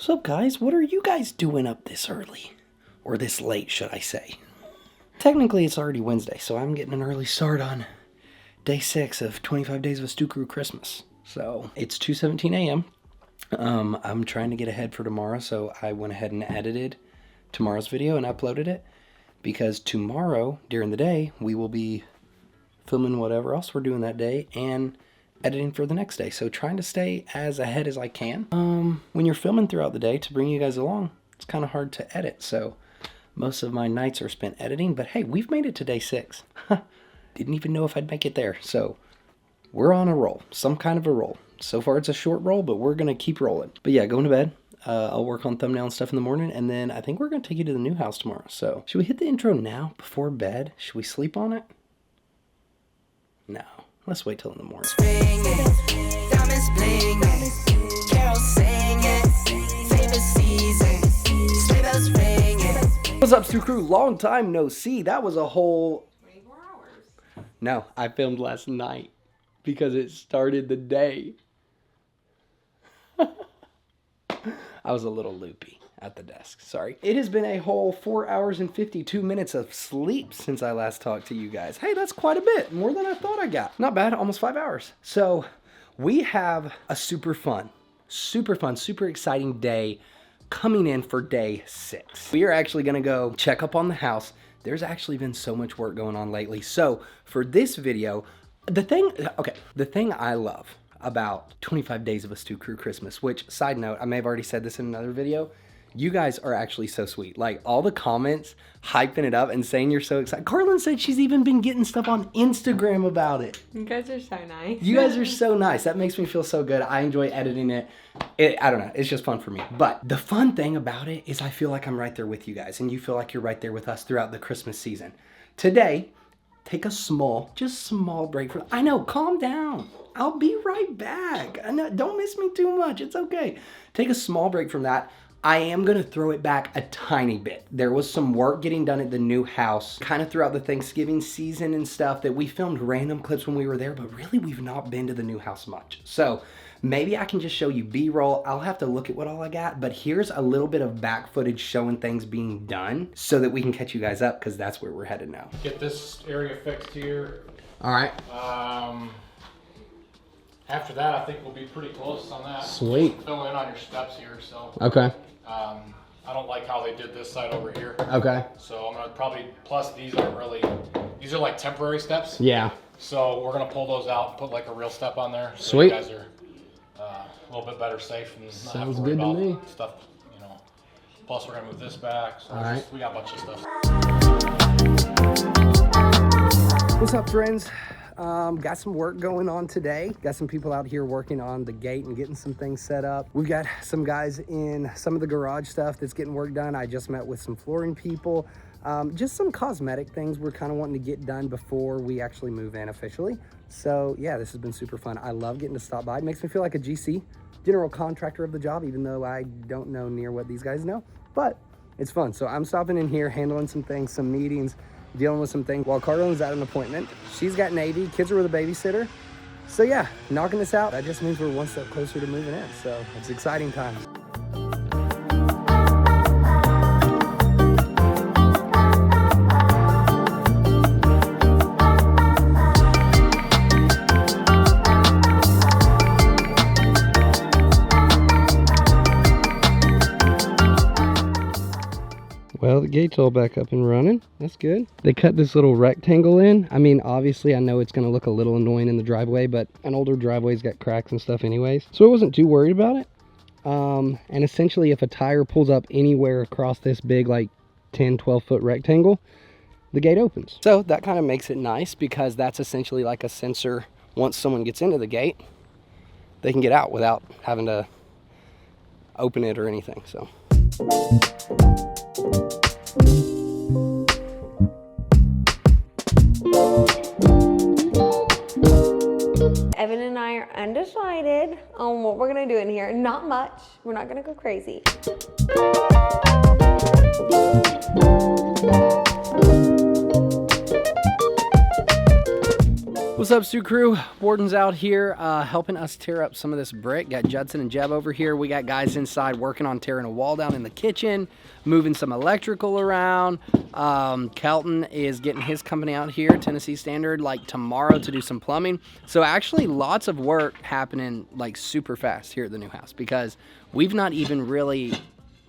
What's up, guys? What are you guys doing up this early? Or this late, should I say? Technically, it's already Wednesday, so I'm getting an early start on day 6 of 25 Days of a Stew Crew Christmas. So, it's 2:17 a.m. I'm trying to get ahead for tomorrow, so I went ahead and edited tomorrow's video and uploaded it. Because tomorrow, during the day, we will be filming whatever else we're doing that day and editing for the next day. So trying to stay as ahead as I can. When you're filming throughout the day to bring you guys along, it's kind of hard to edit. So most of my nights are spent editing, but hey, we've made it to day 6. Didn't even know if I'd make it there. So we're on a roll, some kind of a roll. So far it's a short roll, but we're going to keep rolling. But yeah, going to bed. I'll work on thumbnail and stuff in the morning, and then I think we're going to take you to the new house tomorrow. So should we hit the intro now before bed? Should we sleep on it? No. Let's wait till in the morning. What's up, Stew Crew? Long time no see. That was a whole 24 hours. No, I filmed last night because it started the day. I was a little loopy at the desk. Sorry. It has been a whole 4 hours and 52 minutes of sleep since I last talked to you guys. Hey, that's quite a bit. More than I thought I got. Not bad. Almost 5 hours. So we have a super exciting day coming in for day 6. We are actually going to go check up on the house. There's actually been so much work going on lately. So for this video, the thing I love about 25 Days of a Stew Crew Christmas, which, side note, I may have already said this in another video, you guys are actually so sweet. Like, all the comments hyping it up and saying you're so excited. Carlin said she's even been getting stuff on Instagram about it. You guys are so nice. You guys are so nice. That makes me feel so good. I enjoy editing it. I don't know. It's just fun for me. But the fun thing about it is I feel like I'm right there with you guys, and you feel like you're right there with us throughout the Christmas season. Today, take a small break for... I know, calm down. I'll be right back. I know, don't miss me too much. It's okay. Take a small break from that. I am going to throw it back a tiny bit. There was some work getting done at the new house kind of throughout the Thanksgiving season and stuff that we filmed random clips when we were there, but really we've not been to the new house much. So maybe I can just show you B-roll. I'll have to look at what all I got, but here's a little bit of back footage showing things being done so that we can catch you guys up, because that's where we're headed now. Get this area fixed here. All right. After that, I think we'll be pretty close on that. Sweet. Fill in on your steps here, so. Okay. I don't like how they did this side over here. Okay. So I'm gonna probably, plus these aren't really, these are like temporary steps. Yeah. So we're gonna pull those out and put like a real step on there. So Sweet. you guys are a little bit better safe and not have to worry good to about me. stuff, you know. Plus we're gonna move this back. So All right. we got a bunch of stuff. What's up, friends? Got some work going on today. Got some people out here working on the gate and getting some things set up. We've got some guys in some of the garage stuff that's getting work done. I just met with some flooring people. Just some cosmetic things we're kind of wanting to get done before we actually move in officially. So yeah, this has been super fun. I love getting to stop by. It makes me feel like a GC, general contractor of the job, even though I don't know near what these guys know, but it's fun. So I'm stopping in here, handling some things, some meetings, dealing with some things while Carlin's at an appointment. She's got Navy, kids are with a babysitter. So yeah, knocking this out, that just means we're one step closer to moving in. So it's exciting times. Well, the gate's all back up and running. That's good. They cut this little rectangle in. I mean, obviously, I know it's going to look a little annoying in the driveway, but an older driveway's got cracks and stuff anyways. So I wasn't too worried about it. And essentially, if a tire pulls up anywhere across this big, like 10, 12-foot rectangle, the gate opens. So that kind of makes it nice because that's essentially like a sensor. Once someone gets into the gate, they can get out without having to open it or anything. So. Evan and I are undecided on what we're gonna do in here. Not much. We're not gonna go crazy. What's up, Stu Crew? Borden's out here helping us tear up some of this brick. Got Judson and Jeb over here. We got guys inside working on tearing a wall down in the kitchen, moving some electrical around. Kelton is getting his company out here, Tennessee Standard, like tomorrow to do some plumbing. So actually lots of work happening like super fast here at the new house because we've not even really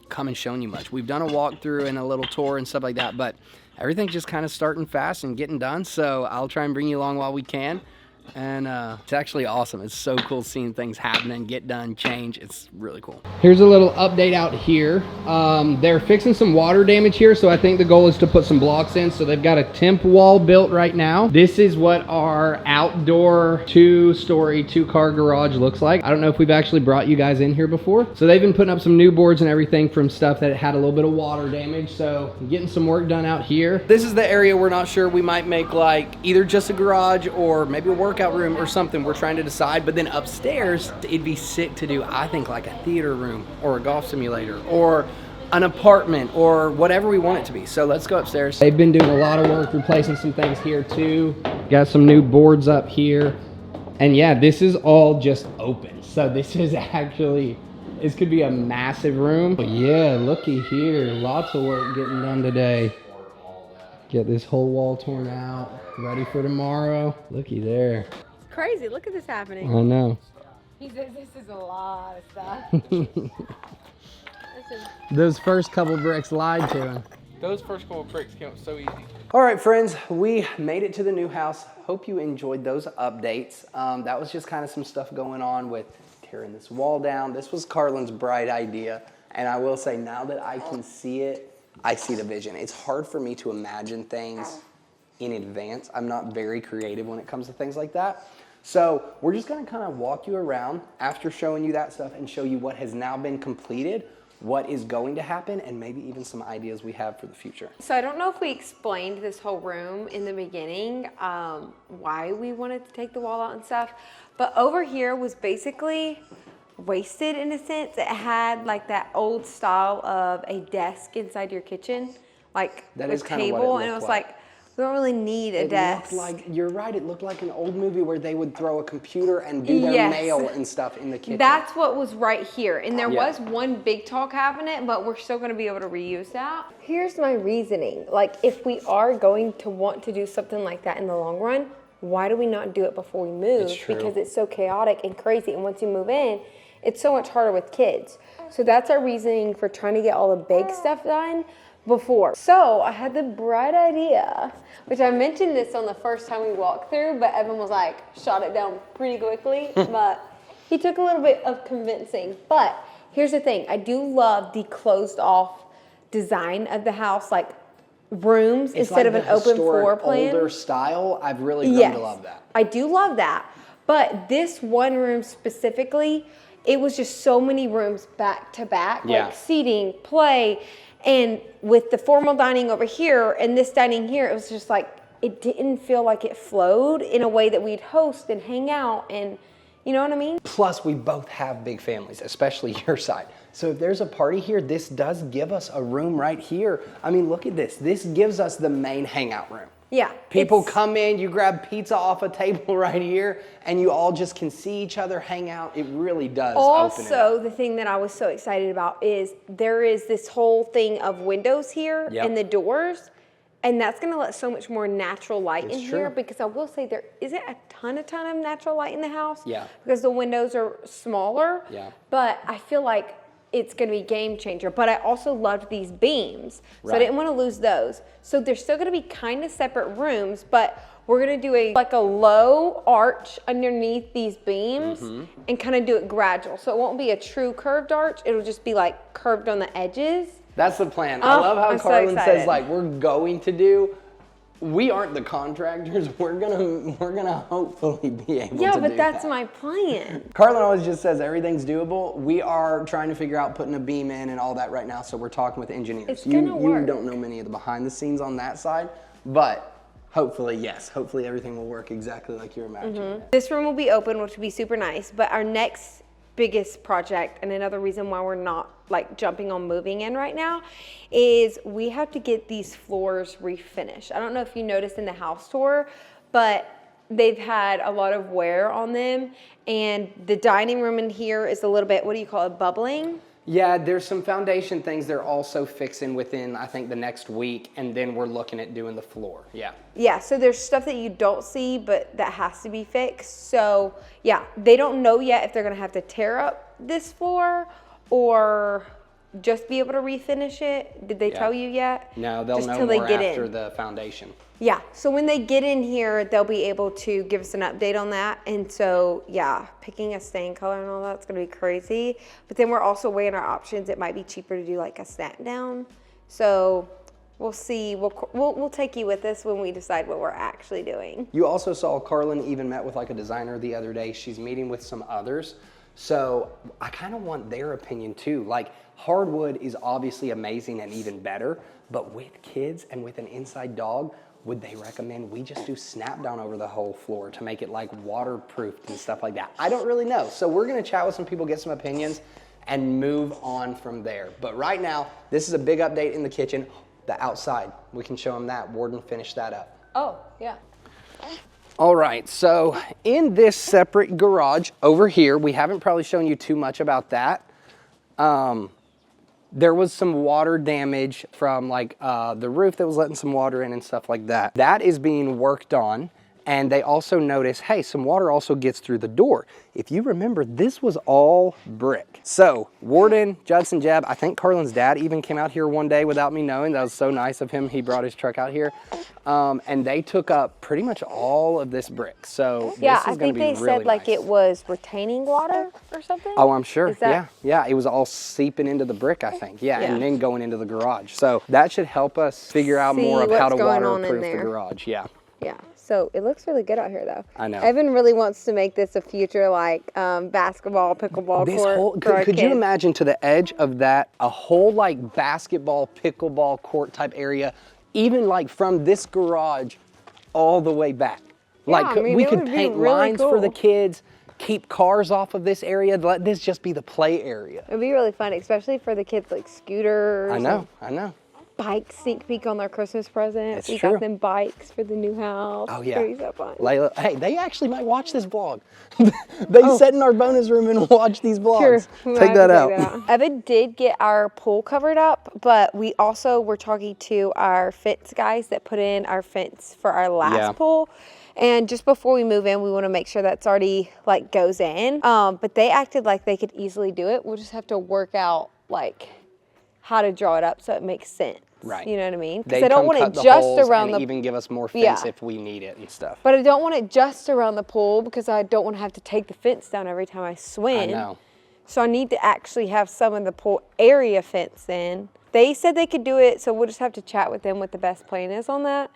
come and shown you much. We've done a walkthrough and a little tour and stuff like that, but everything's just kind of starting fast and getting done, so I'll try and bring you along while we can. And it's actually awesome. It's so cool seeing things happen and get done, change. It's really cool. Here's a little update out here. They're fixing some water damage here, so I think the goal is to put some blocks in. So they've got a temp wall built right now. This is what our outdoor 2-story, 2-car garage looks like. I don't know if we've actually brought you guys in here before. So they've been putting up some new boards and everything from stuff that had a little bit of water damage. So getting some work done out here. This is the area we're not sure. We might make like either just a garage or maybe a workout room or something. We're trying to decide. But then upstairs, it'd be sick to do, I think, like a theater room or a golf simulator or an apartment or whatever we want it to be. So let's go upstairs. They've been doing a lot of work replacing some things here too. Got some new boards up here. And yeah, this is all just open. So this is actually, this could be a massive room. But yeah, looky here. Lots of work getting done today. Get this whole wall torn out, ready for tomorrow. Looky there. It's crazy. Look at this happening. I know. He says this is a lot of stuff. Those first couple bricks lied to him. Those first couple of bricks came up so easy. All right, friends, we made it to the new house. Hope you enjoyed those updates. That was just kind of some stuff going on with tearing this wall down. This was Carlin's bright idea. And I will say, now that I can see it, I see the vision. It's hard for me to imagine things in advance. I'm not very creative when it comes to things like that. So we're just gonna kind of walk you around after showing you that stuff and show you what has now been completed, what is going to happen, and maybe even some ideas we have for the future. So I don't know if we explained this whole room in the beginning, why we wanted to take the wall out and stuff, but over here was basically wasted in a sense. It had like that old style of a desk inside your kitchen, like that a is kind of table, what it and it was like. we don't really need a desk. Looked like, you're right, it looked like an old movie where they would throw a computer and do their mail and stuff in the kitchen. That's what was right here. And there was one big tall cabinet, but we're still gonna be able to reuse that. Here's my reasoning. Like, if we are going to want to do something like that in the long run, why do we not do it before we move? Because it's so chaotic and crazy. And once you move in, it's so much harder with kids. So that's our reasoning for trying to get all the big stuff done before. So I had the bright idea, which I mentioned this on the first time we walked through, but Evan was like, shot it down pretty quickly. But he took a little bit of convincing. But here's the thing, I do love the closed off design of the house, like rooms it's instead like of an open floor plan. Older style. I've really grown to love that. I do love that. But this one room specifically, it was just so many rooms back to back, like seating, play, and with the formal dining over here and this dining here, it was just like, it didn't feel like it flowed in a way that we'd host and hang out, and you know what I mean? Plus, we both have big families, especially your side. So if there's a party here, this does give us a room right here. I mean, look at this. This gives us the main hangout room. Yeah. People come in, you grab pizza off a table right here, and you all just can see each other, hang out. It really does open it up. Also, the thing that I was so excited about is there is this whole thing of windows here and the doors, and that's going to let so much more natural light in here, because I will say there isn't a ton of natural light in the house because the windows are smaller, but I feel like it's going to be game changer. But I also loved these beams, so I didn't want to lose those. So they're still going to be kind of separate rooms, but we're going to do a low arch underneath these beams and kind of do it gradual. So it won't be a true curved arch. It'll just be like curved on the edges. That's the plan. I love how Carlin says like we're going to do. We aren't the contractors. We're gonna hopefully be able to do that. Yeah, but that's my plan. Carlin always just says everything's doable. We are trying to figure out putting a beam in and all that right now, so we're talking with engineers. It's gonna work. You don't know many of the behind the scenes on that side, but hopefully, yes. Hopefully everything will work exactly like you're imagining. This room will be open, which will be super nice, but our next biggest project, and another reason why we're not like jumping on moving in right now, is we have to get these floors refinished. I don't know if you noticed in the house tour, but they've had a lot of wear on them. And the dining room in here is a little bit, what do you call it, bubbling? Yeah, there's some foundation things they're also fixing within, I think, the next week, and then we're looking at doing the floor. Yeah. Yeah, so there's stuff that you don't see, but that has to be fixed. So, yeah, they don't know yet if they're going to have to tear up this floor or just be able to refinish it. Did they tell you yet? No, they'll just know till more they get after in. the foundation. Yeah, so when they get in here, they'll be able to give us an update on that. And so, yeah, picking a stain color and all that's going to be crazy. But then we're also weighing our options. It might be cheaper to do like a snap down. So we'll see. We'll take you with us when we decide what we're actually doing. You also saw Carlin even met with like a designer the other day. She's meeting with some others. So I kind of want their opinion too. Like hardwood is obviously amazing and even better, but with kids and with an inside dog, would they recommend we just do snap down over the whole floor to make it like waterproofed and stuff like that? I don't really know. So we're gonna chat with some people, get some opinions, and move on from there. But right now, this is a big update in the kitchen. The outside, we can show them that. Warden finished that up. Oh, yeah. All right, so in this separate garage over here, we haven't probably shown you too much about that. There was some water damage from like the roof that was letting some water in and stuff like that. That is being worked on. And they also noticed, hey, some water also gets through the door. If you remember, this was all brick. So Warden, Judson, Jeb, I think Carlin's dad even came out here one day without me knowing. That was so nice of him. He brought his truck out here. And they took up pretty much all of this brick. So Yeah, this is I going think to be they really said like nice. it was retaining water or something. Oh, I'm sure. Is that- Yeah. It was all seeping into the brick, I think. Yeah, and then going into the garage. So that should help us figure out See more of how to what's going on in waterproof the there. garage. Yeah. Yeah, so it looks really good out here though. I know. Evan really wants to make this a future like basketball, pickleball This court. whole, for our could you kids. imagine to the edge of that, a whole like basketball, pickleball court type area, even like from this garage all the way back? Like I mean, we it could would be paint really lines for the cool. kids, keep cars off of this area, let this just be the play area. It'd be really fun, especially for the kids like scooters. I know. Bike sneak peek on their Christmas present. It's We true. got them bikes for the new house. Oh, It's yeah. gonna be so fun. Layla, hey, they actually might watch this vlog. They sit in our bonus room and watch these vlogs. We might Take have that to take out. Evan did get our pool covered up, but we also were talking to our fence guys that put in our fence for our last Yeah. pool. And just before we move in, we want to make sure that's already like goes in. But they acted like they could easily do it. We'll just have to work out like how to draw it up so it makes sense. Right. You know what I mean? They Because I don't come want cut it the just holes around and the even give us more fence Yeah. if we need it and stuff. But I don't want it just around the pool because I don't want to have to take the fence down every time I swim. I know. So I need to actually have some of the pool area fence in. They said they could do it, so we'll just have to chat with them what the best plan is on that.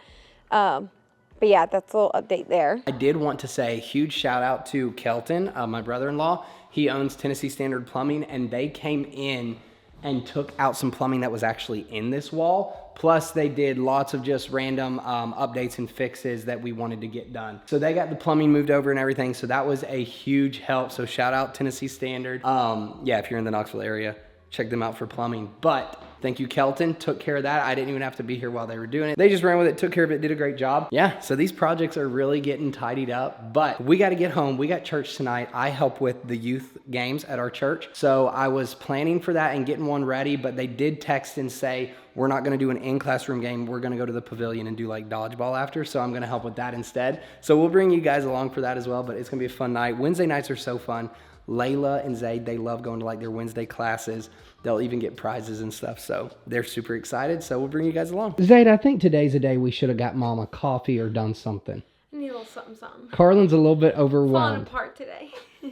But yeah, that's a little update there. I did want to say a huge shout out to Kelton, my brother-in-law. He owns Tennessee Standard Plumbing, and they came in and took out some plumbing that was actually in this wall. Plus they did lots of just random updates and fixes that we wanted to get done. So they got the plumbing moved over and everything. So that was a huge help. So shout out Tennessee Standard. Yeah, if you're in the Knoxville area, check them out for plumbing. But thank you, Kelton, took care of that. I didn't even have to be here while they were doing it. They just ran with it, took care of it, did a great job. Yeah, so these projects are really getting tidied up, but we got to get home. We got church tonight. I help with the youth games at our church. So I was planning for that and getting one ready, but they did text and say, we're not going to do an in-classroom game. We're going to go to the pavilion and do like dodgeball after. So I'm going to help with that instead. So we'll bring you guys along for that as well, but it's going to be a fun night. Wednesday nights are so fun. Layla and Zayd, they love going to like their Wednesday classes. They'll even get prizes and stuff. So they're super excited. So we'll bring you guys along. Zayd, I think today's a day we should have got Mama coffee or done something. I need a little something, something. Carlin's a little bit Falling overwhelmed. apart today.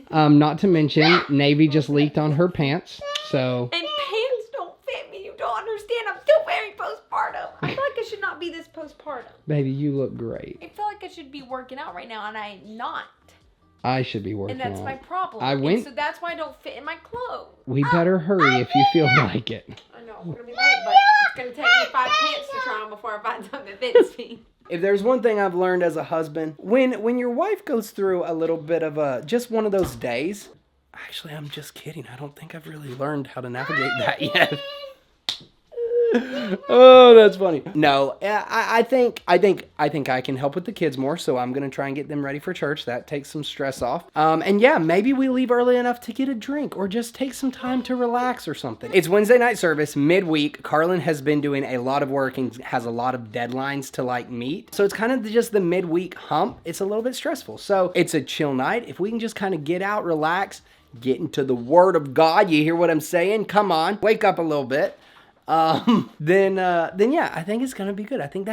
Not to mention, Navy just leaked on her pants. So And pants don't fit me. You don't understand. I'm still very postpartum. I feel like I should not be this postpartum. baby, you look great. I feel like I should be working out right now, and I'm not. I should be working And that's out. my problem. I And went- so that's why I don't fit in my clothes. We better hurry if you feel like it. I know, I'm going to be late, but it's going to take me 5 pants to try on before I find something that fits me. If there's one thing I've learned as a husband, when your wife goes through a little bit of just one of those days, actually, I'm just kidding. I don't think I've really learned how to navigate that yet. Oh, that's funny. No, I think I can help with the kids more, so I'm gonna try and get them ready for church. That takes some stress off. And yeah, maybe we leave early enough to get a drink or just take some time to relax or something. It's Wednesday night service, midweek. Carlin has been doing a lot of work and has a lot of deadlines to like meet. So it's kind of just the midweek hump. It's a little bit stressful. So it's a chill night. If we can just kind of get out, relax, get into the Word of God. You hear what I'm saying? Come on, wake up a little bit. Then yeah, I think it's gonna be good. I think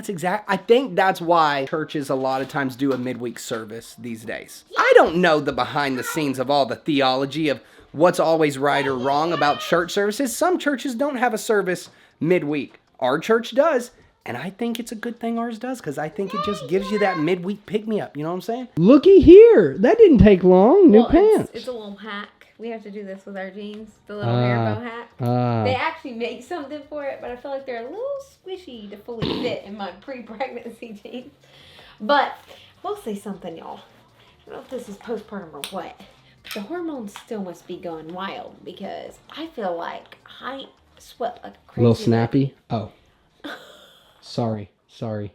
that's why churches a lot of times do a midweek service these days. I don't know the behind the scenes of all the theology of what's always right or wrong about church services. Some churches don't have a service midweek. Our church does. And I think it's a good thing ours does, because I think it just gives you that midweek pick-me-up. You know what I'm saying? Looky here. That didn't take long. New pants. It's a little hack. We have to do this with our jeans. The little hair bow hack. They actually make something for it, but I feel like they're a little squishy to fully fit in my pre-pregnancy jeans. But we'll say something, y'all. I don't know if this is postpartum or what, but the hormones still must be going wild, because I feel like I sweat like a crazy. A little snappy? Oh. Sorry.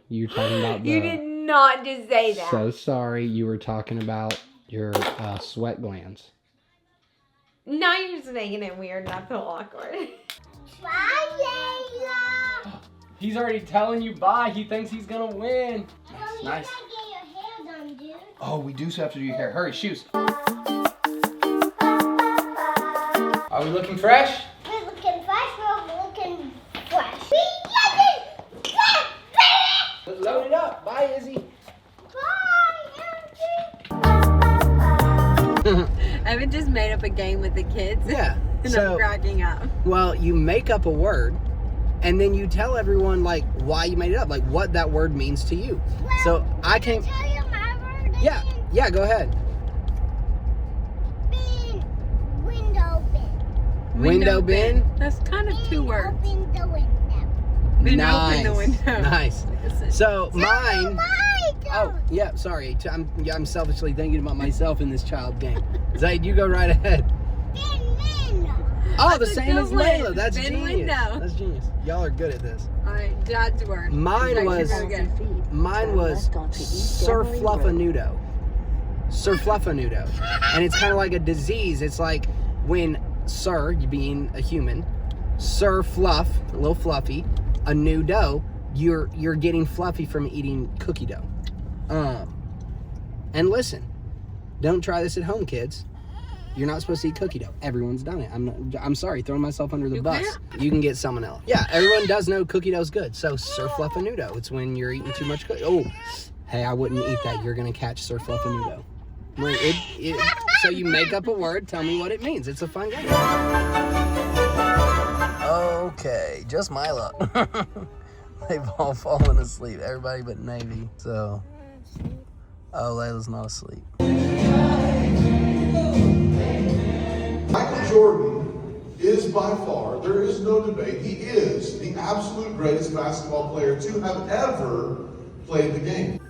You were talking about You did not just say that. So sorry. You were talking about your sweat glands. Now you're just making it weird, not so awkward. Bye, Layla. He's already telling you bye. He thinks he's gonna win. Well, you Nice. gotta get your hair done, dude. Oh, we do have to do your hair. Hurry, shoes. Are we looking fresh? We're looking fresh. We're looking fresh. Load it up. Bye, Izzy. Evan just made up a game with the kids. Yeah. And I'm cracking up. Well, you make up a word, and then you tell everyone like why you made it up, like what that word means to you. Well, so I can. Tell you my word. Yeah. Go ahead. Bin. Window bin. Window bin. That's kind of two words. Open the window. Bin Nice. open the window. Nice. So mine. Oh, Oh yeah, sorry. I'm selfishly thinking about myself in this child game. Zaid, you go right ahead. bin. Oh, the That's a same as good one. Layla. That's Bin genius. window. That's genius. Y'all are good at this. Alright, Dad's word. Mine was Sir Fluffanudo. Sir Fluffanudo. And it's kind of like a disease. It's like when Sir, you being a human, Sir Fluff, a little fluffy, a new dough, you're getting fluffy from eating cookie dough. And listen, don't try this at home, kids. You're not supposed to eat cookie dough. Everyone's done it. I'm sorry, throwing myself under the bus. You can get salmonella. Yeah, everyone does know cookie dough's good. So Sir Fluffanudo, it's when you're eating too much cookie. Oh, hey, I wouldn't eat that. You're gonna catch Sir Fluffanudo. So you make up a word. Tell me what it means. It's a fun game. Okay, just my luck. They've all fallen asleep. Everybody but Navy. So, oh, Layla's not asleep. Michael Jordan is by far, there is no debate, he is the absolute greatest basketball player to have ever played the game.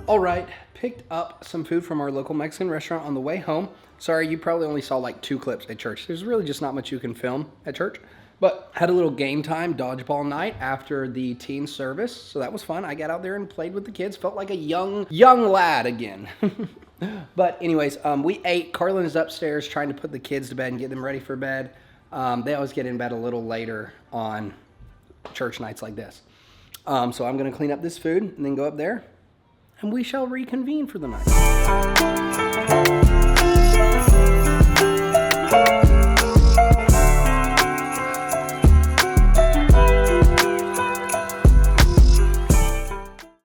All right, picked up some food from our local Mexican restaurant on the way home. Sorry, you probably only saw like 2 clips at church. There's really just not much you can film at church. But had a little game time, dodgeball night after the teen service. So that was fun. I got out there and played with the kids. Felt like a young lad again. But anyways, we ate. Carlin is upstairs trying to put the kids to bed and get them ready for bed. They always get in bed a little later on church nights like this. So I'm going to clean up this food and then go up there. And we shall reconvene for the night.